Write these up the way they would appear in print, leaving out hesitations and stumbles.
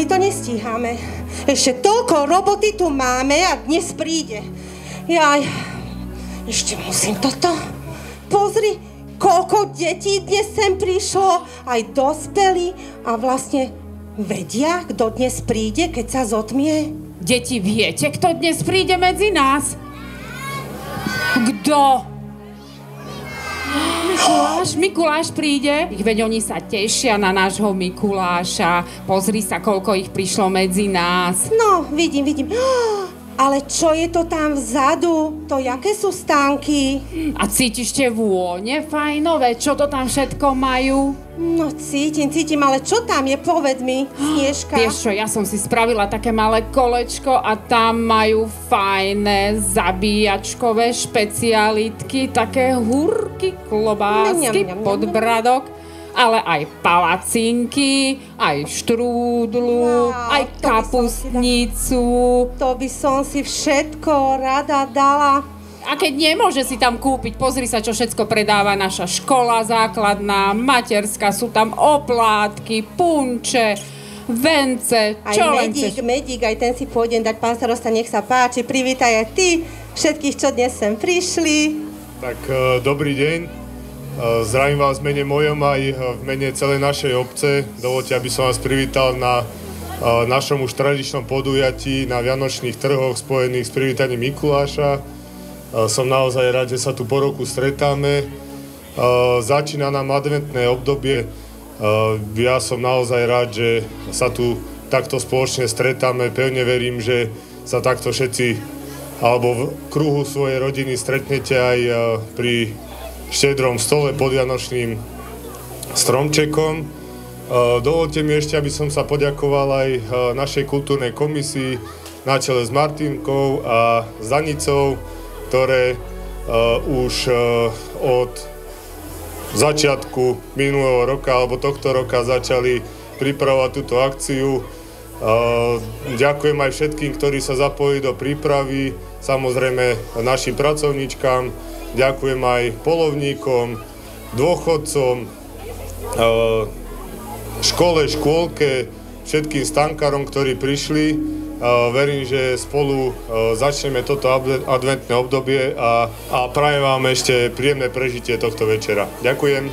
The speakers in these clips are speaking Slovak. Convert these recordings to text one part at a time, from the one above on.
to nestíhame. Ešte toľko roboty tu máme a dnes príde. Jaj, ešte musím toto. Pozri, koľko detí dnes sem prišlo, aj dospelí a vlastne vedia, kto dnes príde, keď sa zotmie. Deti, viete, kto dnes príde medzi nás? Kto? Mikuláš príde. Veď oni sa tešia na nášho Mikuláša. Pozri sa, koľko ich prišlo medzi nás. No, vidím. Ale čo je to tam vzadu? To jaké sú stánky? A cítiš tie vône fajnové? Čo to tam všetko majú? No cítim, ale čo tam je? Povedz mi, Snežka. Vieš čo, ja som si spravila také malé kolečko a tam majú fajné zabíjačkové špecialitky, také hurky, klobásky, podbradok, ale aj palacinky, aj štrúdlu, aj kapustnicu. To by som si všetko rada dala. A keď nemôže si tam kúpiť, pozri sa, čo všetko predáva naša škola základná, materská, sú tam oplátky, punče, vence, čo len chceš. Medík, aj ten si pôjdem dať, pán starosta, nech sa páči, privítaj aj ty, všetkých, čo dnes sem prišli. Tak dobrý deň, zdravím vás v mene mojom aj v mene celej našej obce. Dovoľte, aby som vás privítal na našom už tradičnom podujatí na Vianočných trhoch spojených s privítaním Mikuláša. Som naozaj rád, že sa tu po roku stretáme. Začína nám adventné obdobie. Ja som naozaj rád, že sa tu takto spoločne stretáme. Pevne verím, že sa takto všetci alebo v kruhu svojej rodiny stretnete aj pri štedrom stole pod vianočným stromčekom. Dovoľte mi ešte, aby som sa poďakoval aj našej kultúrnej komisii na čele s Martinkou a s Danicou, ktoré už od začiatku minulého roka alebo tohto roka začali pripravovať túto akciu. Ďakujem aj všetkým, ktorí sa zapojili do prípravy, samozrejme našim pracovníčkám, ďakujem aj polovníkom, dôchodcom, škôlke, všetkým stankárom, ktorí prišli. Verím, že spolu začneme toto adventné obdobie a prajem vám ešte príjemné prežitie tohto večera. Ďakujem.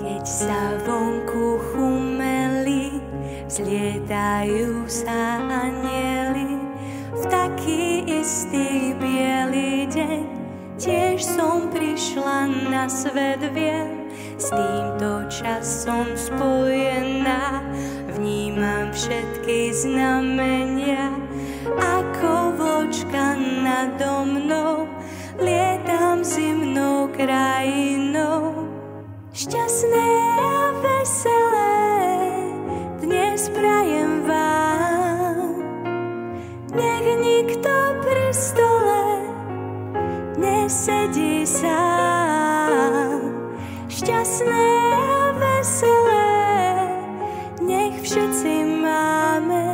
Keď sa vonku chumeli, zlietajú sa anjeli, v taký istý biely deň tiež som prišla na svet, viem, s týmto časom spojená, vnímam všetky znamenia, ako vločka nado mnou, lietam zimnou krajinou. Šťastné a veselé dnes prajem vám, nech nikto pri stole nesedí sám. Šťastné a veselé nech všetci máme,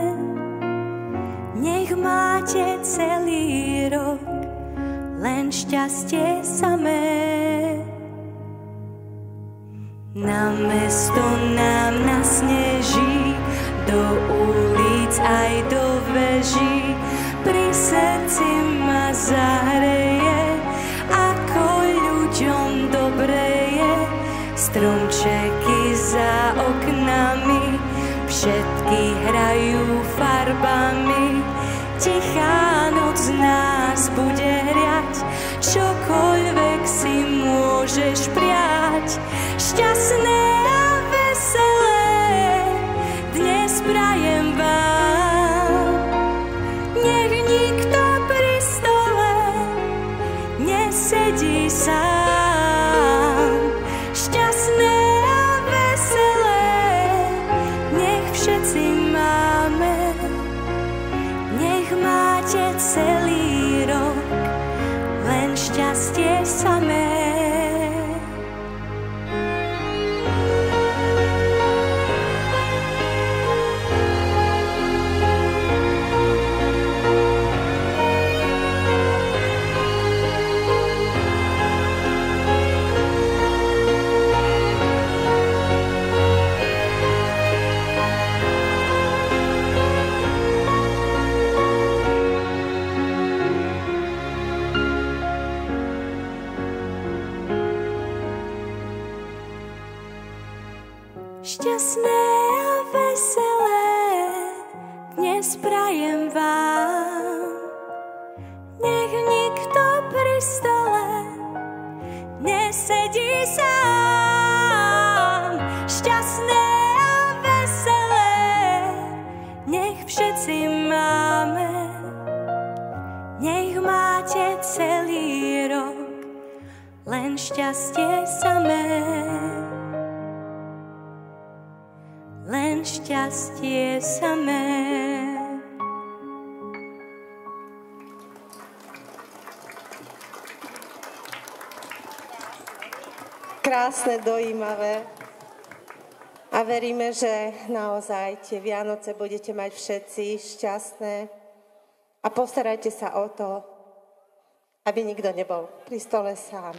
nech máte celý rok len šťastie samé. Na mesto nám nasneží, do ulic aj do veží, pri srdci ma zahreje, ako ľuďom dobre je. Stromčeky za oknami, všetky hrajú farbami, tichá noc nás bude hriať, čokoľvek si môžeš prijať. Šťastné a veselé dnes prajem vám, nech nikto pri stole nesedí sám. Šťastné a veselé nech všetci máme, nech máte celý rok len šťastie samé. Šťastné a veselé dnes prajem vám, nech nikto pri stole nesedí sám. Šťastné a veselé nech všetci máme, nech máte celý rok len šťastie samé. Len šťastie samé. Krásne, dojímavé. A veríme, že naozaj tie Vianoce budete mať všetci šťastné. A postarajte sa o to, aby nikto nebol pri stole sám.